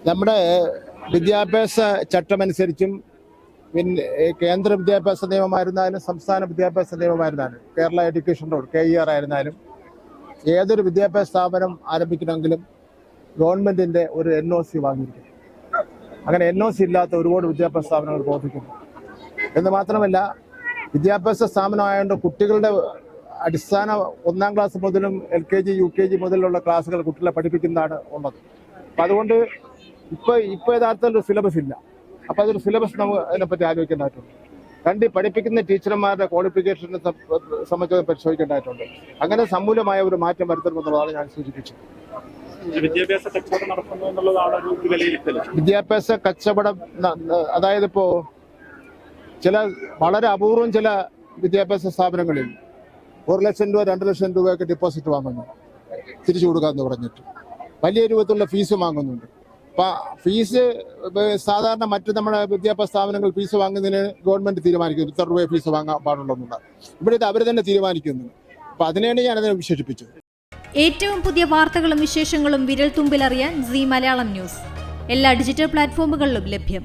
നമ്മുടെ വിദ്യാഭ്യാസ ചട്ടമനുസരിച്ചും പിന്നെ കേന്ദ്ര വിദ്യാഭ്യാസ നിയമമായിരുന്നാലും സംസ്ഥാന വിദ്യാഭ്യാസ നിയമമായിരുന്നാലും കേരള എഡ്യൂക്കേഷൻ റോഡ് KER ആയിരുന്നാലും ഏതൊരു വിദ്യാഭ്യാസ സ്ഥാപനം ആരംഭിക്കണമെങ്കിലും ഗവൺമെന്റിന്റെ ഒരു NOC വാങ്ങിയിരിക്കും. അങ്ങനെ NOC ഇല്ലാത്ത ഒരുപാട് വിദ്യാഭ്യാസ സ്ഥാപനങ്ങൾ പ്രവർത്തിക്കുന്നു. എന്ന് മാത്രമല്ല, വിദ്യാഭ്യാസ സ്ഥാപനമായതുകൊണ്ട് കുട്ടികളുടെ അടിസ്ഥാന 1ാം ക്ലാസ് മുതലും LKG UKG മുതലുള്ള ക്ലാസ്സുകൾ കുട്ടികളെ പഠിപ്പിക്കുന്നതാണ് ഉള്ളത്. അപ്പം അതുകൊണ്ട് ഇപ്പൊ യഥാർത്ഥത്തിൽ ഒരു സിലബസ് ഇല്ല. അപ്പൊ അതൊരു സിലബസ് നമുക്ക് അതിനെപ്പറ്റി ആലോചിക്കേണ്ടതായിട്ടുണ്ട്. പഠിപ്പിക്കുന്ന ടീച്ചർമാരുടെ ക്വാളിഫിക്കേഷനെ സംബന്ധിച്ച് പരിശോധിക്കേണ്ടതായിട്ടുണ്ട്. അങ്ങനെ സമൂലമായ ഒരു മാറ്റം വരുത്തണമെന്നുള്ളതാണ് ഞാൻ സൂചിപ്പിച്ചത്. വിദ്യാഭ്യാസ കച്ചവടം നടത്തുന്നു എന്നുള്ളതാണ് ഒരു വിലയിരുത്തൽ. വിദ്യാഭ്യാസ കച്ചവടം, അതായത് ഇപ്പോ വളരെ അപൂർവം ചില വിദ്യാഭ്യാസ സ്ഥാപനങ്ങളിൽ 1 ലക്ഷം രൂപ 2 ലക്ഷം രൂപയൊക്കെ ഡിപ്പോസിറ്റ് വാങ്ങുന്നു, തിരിച്ചു കൊടുക്കാമെന്ന് പറഞ്ഞിട്ട് വലിയ രൂപത്തിലുള്ള ഫീസ് വാങ്ങുന്നുണ്ട്. അപ്പൊ ഫീസ് സാധാരണ മറ്റ് നമ്മുടെ വിദ്യാഭ്യാസ സ്ഥാപനങ്ങൾ ഫീസ് വാങ്ങുന്നതിന് ഗവൺമെന്റ് തീരുമാനിക്കുന്നു ഇത്ര രൂപ ഫീസ് വാങ്ങാൻ പാടുള്ളൂന്നുള്ള. ഇവിടെ ഇത് അവർ തന്നെ തീരുമാനിക്കുന്നു. അപ്പൊ അതിനെയാണ് ഞാനതിനെ വിശേഷിപ്പിച്ചത്. ഏറ്റവും പുതിയ വാർത്തകളും വിശേഷങ്ങളും വിരൽ തുമ്പിലറിയാൻ Zee മലയാളം ന്യൂസ് എല്ലാ ഡിജിറ്റൽ പ്ലാറ്റ്ഫോമുകളിലും ലഭ്യം.